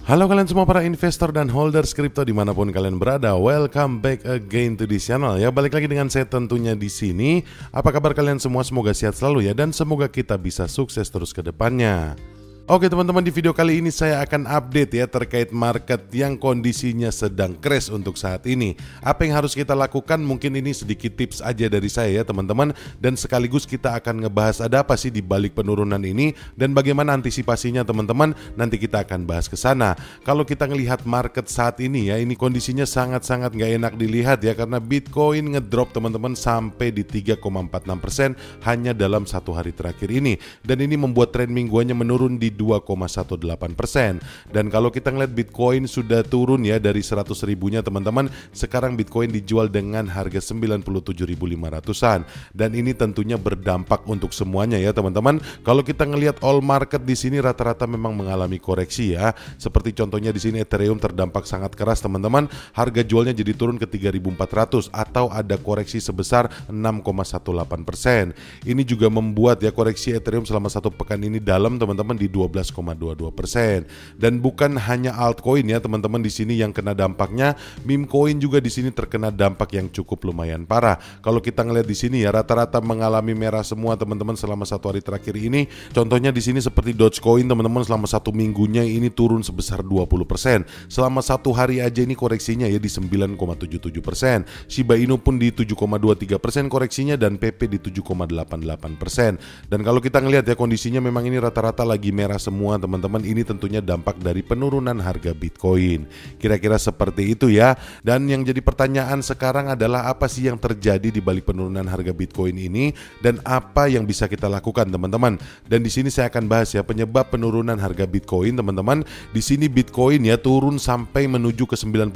Halo kalian semua para investor dan holders kripto dimanapun kalian berada, welcome back again to this channel ya. Balik lagi dengan saya tentunya di sini. Apa kabar kalian semua? Semoga sehat selalu ya, dan semoga kita bisa sukses terus ke depannya. Oke teman-teman, di video kali ini saya akan update ya terkait market yang kondisinya sedang crash untuk saat ini. Apa yang harus kita lakukan? Mungkin ini sedikit tips aja dari saya ya teman-teman, dan sekaligus kita akan ngebahas ada apa sih di balik penurunan ini dan bagaimana antisipasinya teman-teman. Nanti kita akan bahas ke sana. Kalau kita ngelihat market saat ini ya, ini kondisinya sangat-sangat nggak enak dilihat ya, karena Bitcoin ngedrop teman-teman sampai di 3,46% hanya dalam satu hari terakhir ini, dan ini membuat tren mingguannya menurun di 2,18%. Dan kalau kita ngeliat Bitcoin sudah turun ya dari 100 ribunya teman-teman. Sekarang Bitcoin dijual dengan harga 97.500-an, dan ini tentunya berdampak untuk semuanya ya teman-teman. Kalau kita ngelihat all market di sini rata-rata memang mengalami koreksi ya. Seperti contohnya di sini Ethereum terdampak sangat keras teman-teman. Harga jualnya jadi turun ke 3.400 atau ada koreksi sebesar 6,18%. Ini juga membuat ya koreksi Ethereum selama satu pekan ini dalam teman-teman di 12,22%. Dan bukan hanya altcoin ya teman-teman di sini yang kena dampaknya, meme coin juga di sini terkena dampak yang cukup lumayan parah. Kalau kita ngelihat di sini ya rata-rata mengalami merah semua teman-teman selama satu hari terakhir ini. Contohnya di sini seperti Dogecoin teman-teman, selama satu minggunya ini turun sebesar 20%. Selama satu hari aja ini koreksinya ya di 9,77%. Shiba Inu pun di 7,23% koreksinya, dan PP di 7,88%. Dan kalau kita ngelihat ya kondisinya memang ini rata-rata lagi merah semua teman-teman. Ini tentunya dampak dari penurunan harga Bitcoin. Kira-kira seperti itu ya. Dan yang jadi pertanyaan sekarang adalah apa sih yang terjadi di balik penurunan harga Bitcoin ini dan apa yang bisa kita lakukan teman-teman. Dan di sini saya akan bahas ya penyebab penurunan harga Bitcoin teman-teman. Di sini Bitcoin ya turun sampai menuju ke 96.000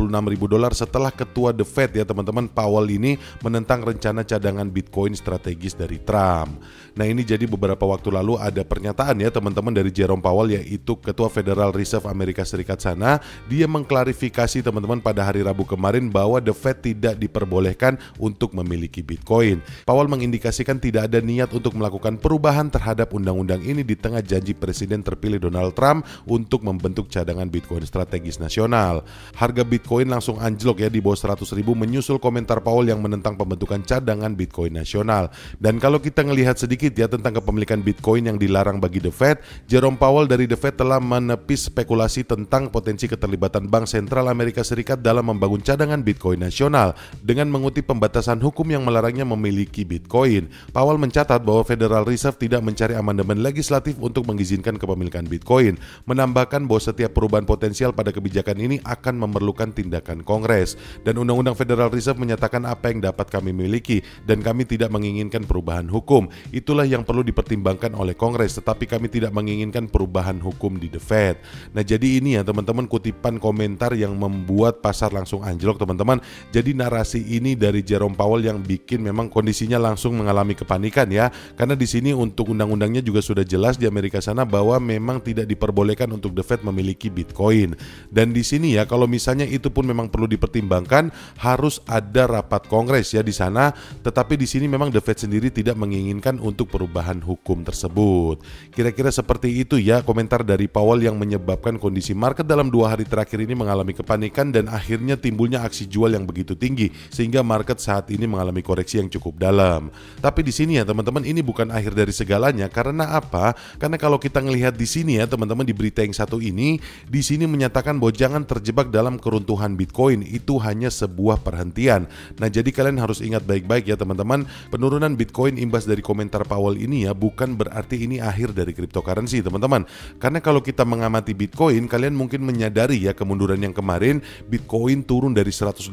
dolar setelah ketua The Fed ya teman-teman, Powell ini menentang rencana cadangan Bitcoin strategis dari Trump. Nah ini jadi beberapa waktu lalu ada pernyataan ya teman-teman dari Jerome Powell, yaitu Ketua Federal Reserve Amerika Serikat sana. Dia mengklarifikasi teman-teman pada hari Rabu kemarin bahwa The Fed tidak diperbolehkan untuk memiliki Bitcoin. Powell mengindikasikan tidak ada niat untuk melakukan perubahan terhadap undang-undang ini di tengah janji Presiden terpilih Donald Trump untuk membentuk cadangan Bitcoin strategis nasional. Harga Bitcoin langsung anjlok ya di bawah 100 ribu menyusul komentar Powell yang menentang pembentukan cadangan Bitcoin nasional. Dan kalau kita ngelihat sedikit ya tentang kepemilikan Bitcoin yang dilarang bagi The Fed, Jerome Powell dari The Fed telah menepis spekulasi tentang potensi keterlibatan Bank Sentral Amerika Serikat dalam membangun cadangan Bitcoin nasional dengan mengutip pembatasan hukum yang melarangnya memiliki Bitcoin. Powell mencatat bahwa Federal Reserve tidak mencari amandemen legislatif untuk mengizinkan kepemilikan Bitcoin, menambahkan bahwa setiap perubahan potensial pada kebijakan ini akan memerlukan tindakan Kongres. Dan Undang-Undang Federal Reserve menyatakan apa yang dapat kami miliki, dan kami tidak menginginkan perubahan hukum. Itulah yang perlu dipertimbangkan oleh Kongres, tetapi kami tidak menginginkan perubahan hukum di The Fed. Nah jadi ini ya teman-teman kutipan komentar yang membuat pasar langsung anjlok teman-teman. Jadi narasi ini dari Jerome Powell yang bikin memang kondisinya langsung mengalami kepanikan ya, karena di sini untuk undang-undangnya juga sudah jelas di Amerika sana bahwa memang tidak diperbolehkan untuk The Fed memiliki Bitcoin. Dan di sini ya kalau misalnya itu pun memang perlu dipertimbangkan, harus ada rapat Kongres ya di sana. Tetapi di sini memang The Fed sendiri tidak menginginkan untuk perubahan hukum tersebut. Kira-kira seperti itu ya komentar dari Powell yang menyebabkan kondisi market dalam 2 hari terakhir ini mengalami kepanikan dan akhirnya timbulnya aksi jual yang begitu tinggi sehingga market saat ini mengalami koreksi yang cukup dalam. Tapi di sini ya teman-teman, ini bukan akhir dari segalanya. Karena apa? Karena kalau kita ngelihat di sini ya teman-teman, di berita yang satu ini di sini menyatakan bahwa jangan terjebak dalam keruntuhan Bitcoin, itu hanya sebuah perhentian. Nah jadi kalian harus ingat baik-baik ya teman-teman, penurunan Bitcoin imbas dari komentar Powell ini ya bukan berarti ini akhir dari cryptocurrency teman-teman. Karena kalau kita mengamati Bitcoin, kalian mungkin menyadari ya kemunduran yang kemarin Bitcoin turun dari 108.000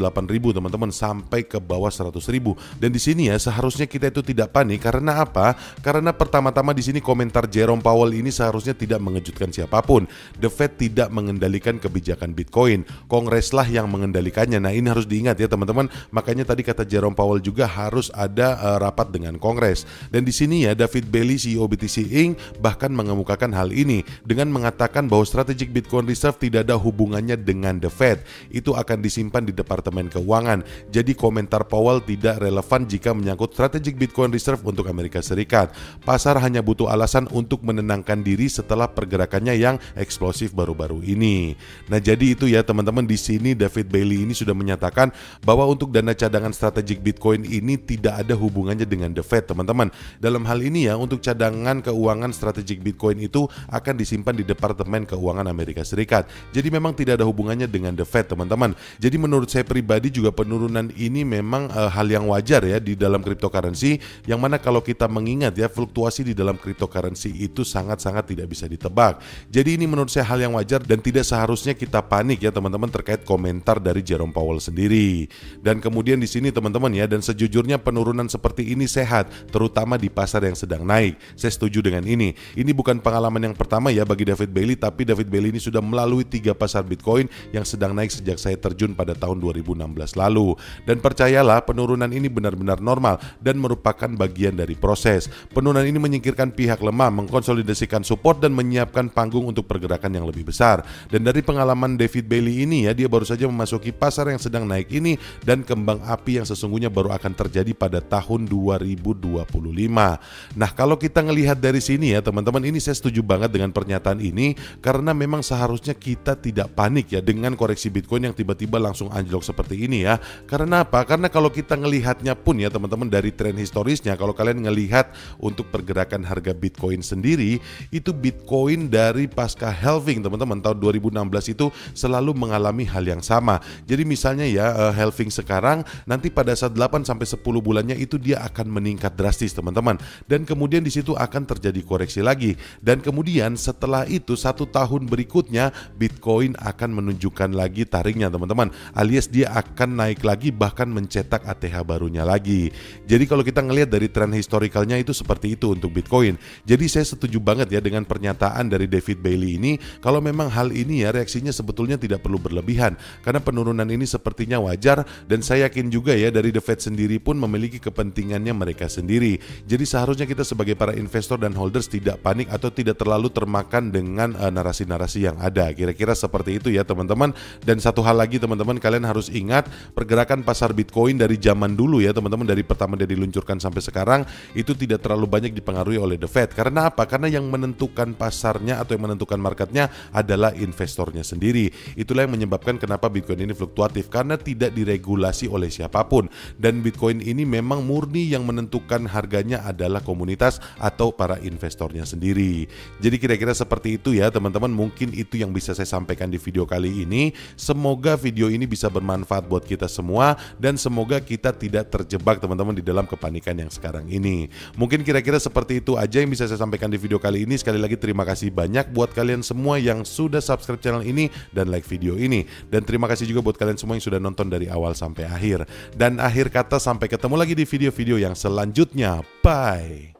teman-teman sampai ke bawah 100.000. Dan di sini ya seharusnya kita itu tidak panik. Karena apa? Karena pertama-tama di sini komentar Jerome Powell ini seharusnya tidak mengejutkan siapapun. The Fed tidak mengendalikan kebijakan Bitcoin, Kongreslah yang mengendalikannya. Nah ini harus diingat ya teman-teman. Makanya tadi kata Jerome Powell juga harus ada rapat dengan Kongres. Dan di sini ya David Bailey CEO BTC Inc bahkan mengemukakan hal ini dengan mengatakan bahwa Strategic Bitcoin Reserve tidak ada hubungannya dengan The Fed. Itu akan disimpan di Departemen Keuangan. Jadi komentar Powell tidak relevan jika menyangkut Strategic Bitcoin Reserve untuk Amerika Serikat. Pasar hanya butuh alasan untuk menenangkan diri setelah pergerakannya yang eksplosif baru-baru ini. Nah, jadi itu ya teman-teman, di sini David Bailey ini sudah menyatakan bahwa untuk dana cadangan Strategic Bitcoin ini tidak ada hubungannya dengan The Fed, teman-teman. Dalam hal ini ya, untuk cadangan keuangan Strategic Bitcoin itu akan disimpan di Departemen Keuangan Amerika Serikat. Jadi memang tidak ada hubungannya dengan The Fed, teman-teman. Jadi menurut saya pribadi juga penurunan ini memang hal yang wajar ya di dalam cryptocurrency, yang mana kalau kita mengingat ya, fluktuasi di dalam cryptocurrency itu sangat-sangat tidak bisa ditebak. Jadi ini menurut saya hal yang wajar dan tidak seharusnya kita panik ya teman-teman terkait komentar dari Jerome Powell sendiri. Dan kemudian di sini teman-teman ya, dan sejujurnya penurunan seperti ini sehat, terutama di pasar yang sedang naik. Saya setuju dengan ini. Ini bukan pengalaman yang pertama ya bagi David Bailey, tapi David Bailey ini sudah melalui 3 pasar Bitcoin yang sedang naik sejak saya terjun pada tahun 2016 lalu. Dan percayalah, penurunan ini benar-benar normal dan merupakan bagian dari proses. Penurunan ini menyingkirkan pihak lemah, mengkonsolidasikan support dan menyiapkan panggung untuk pergerakan yang lebih besar. Dan dari pengalaman David Bailey ini ya, dia baru saja memasuki pasar yang sedang naik ini, dan kembang api yang sesungguhnya baru akan terjadi pada tahun 2025. Nah, kalau kita ngelihat dari sini ya teman-teman, ini saya setuju banget dengan pernyataan ini, karena memang seharusnya kita tidak panik ya dengan koreksi Bitcoin yang tiba-tiba langsung anjlok seperti ini ya. Karena apa? Karena kalau kita ngelihatnya pun ya teman-teman, dari tren historisnya, kalau kalian ngelihat untuk pergerakan harga Bitcoin sendiri, itu Bitcoin dari pasca halving teman-teman tahun 2016 itu selalu mengalami hal yang sama. Jadi misalnya ya, halving sekarang, nanti pada saat 8-10 bulannya itu dia akan meningkat drastis teman-teman, dan kemudian di situ akan terjadi koreksi lagi, dan kemudian setelah itu 1 tahun berikutnya Bitcoin akan menunjukkan lagi taringnya teman-teman, alias dia akan naik lagi, bahkan mencetak ATH barunya lagi. Jadi kalau kita ngelihat dari tren historikalnya itu seperti itu untuk Bitcoin. Jadi saya setuju banget ya dengan pernyataan dari David Bailey ini, kalau memang hal ini ya reaksinya sebetulnya tidak perlu berlebihan, karena penurunan ini sepertinya wajar, dan saya yakin juga ya dari The Fed sendiri pun memiliki kepentingannya mereka sendiri. Jadi seharusnya kita sebagai para investor dan holders tidak panik atau tidak terlalu termakan dengan narasi-narasi yang ada. Kira-kira seperti itu ya teman-teman. Dan satu hal lagi teman-teman, kalian harus ingat pergerakan pasar Bitcoin dari zaman dulu ya teman-teman, dari pertama dia diluncurkan sampai sekarang itu tidak terlalu banyak dipengaruhi oleh The Fed. Karena apa? Karena yang menentukan pasarnya atau yang menentukan marketnya adalah investornya sendiri. Itulah yang menyebabkan kenapa Bitcoin ini fluktuatif, karena tidak diregulasi oleh siapapun. Dan Bitcoin ini memang murni yang menentukan harganya adalah komunitas atau para investornya sendiri. Jadi kira-kira seperti itu ya teman-teman, mungkin itu yang bisa saya sampaikan di video kali ini. Semoga video ini bisa bermanfaat buat kita semua, dan semoga kita tidak terjebak teman-teman di dalam kepanikan yang sekarang ini. Mungkin kira-kira seperti itu aja yang bisa saya sampaikan di video kali ini. Sekali lagi terima kasih banyak buat kalian semua yang sudah subscribe channel ini dan like video ini. Dan terima kasih juga buat kalian semua yang sudah nonton dari awal sampai akhir. Dan akhir kata, sampai ketemu lagi di video-video yang selanjutnya. Bye.